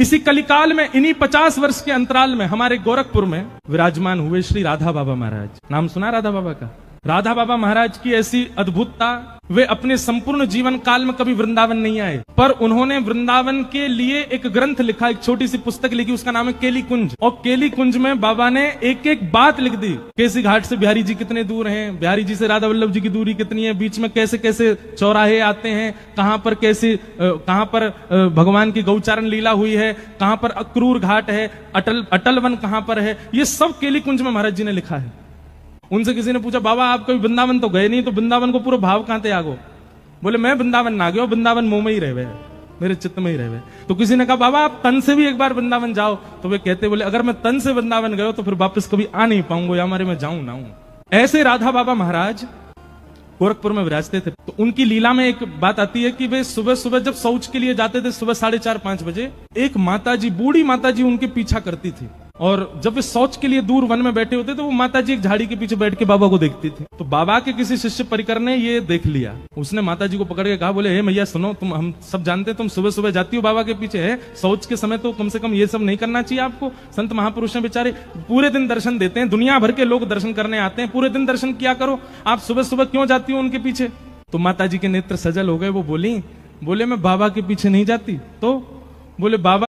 इसी कलिकाल में इन्हीं 50 वर्ष के अंतराल में हमारे गोरखपुर में विराजमान हुए श्री राधा बाबा महाराज। नाम सुना राधा बाबा का? राधा बाबा महाराज की ऐसी अद्भुतता, वे अपने संपूर्ण जीवन काल में कभी वृंदावन नहीं आए, पर उन्होंने वृंदावन के लिए एक ग्रंथ लिखा, एक छोटी सी पुस्तक लिखी, उसका नाम है केली कुंज। और केली कुंज में बाबा ने एक एक बात लिख दी। केसी घाट से बिहारी जी कितने दूर हैं, बिहारी जी से राधा वल्लभ जी की दूरी कितनी है, बीच में कैसे कैसे चौराहे आते हैं, कहां पर भगवान की गौचारण लीला हुई है, कहां पर अक्रूर घाट है, अटल वन कहां पर है, ये सब केली कुंज में महाराज जी ने लिखा है। उनसे किसी ने पूछा, बाबा आप कभी वृंदावन तो गए नहीं, तो वृंदावन को पूरा भाव कहां थे आगो? बोले मैं वृंदावन ना गया, वृंदावन मुंह में ही रहे, मेरे चित्त में ही रहे। तो किसी ने कहा, बाबा आप तन से भी एक बार वृंदावन जाओ। तो वे कहते, बोले अगर मैं तन से वृंदावन गया तो फिर वापस कभी आ नहीं पाऊंगा, या हमारे मैं जाऊं ना हूं। ऐसे राधा बाबा महाराज गोरखपुर में विराजते थे। तो उनकी लीला में एक बात आती है कि वे सुबह सुबह जब शौच के लिए जाते थे, सुबह 4:30-5 बजे, एक माताजी, बूढ़ी माताजी उनके पीछा करती थी। और जब वे शौच के लिए दूर वन में बैठे होते तो वो माताजी एक झाड़ी के पीछे बैठ के बाबा को देखती थी। तो बाबा के किसी शिष्य परिकर ने ये देख लिया, उसने माताजी को पकड़ के कहा, बोले हे मैया सुनो, तुम, हम सब जानते हैं तुम सुबह सुबह जाती हो बाबा के पीछे, है शौच के समय तो कम से कम ये सब नहीं करना चाहिए आपको। संत महापुरुष हैं बेचारे, पूरे दिन दर्शन देते हैं, दुनिया भर के लोग दर्शन करने आते हैं, पूरे दिन दर्शन किया करो, आप सुबह सुबह क्यों जाती हो उनके पीछे? तो माताजी के नेत्र सजल हो गए, वो बोले मैं बाबा के पीछे नहीं जाती। तो बोले बाबा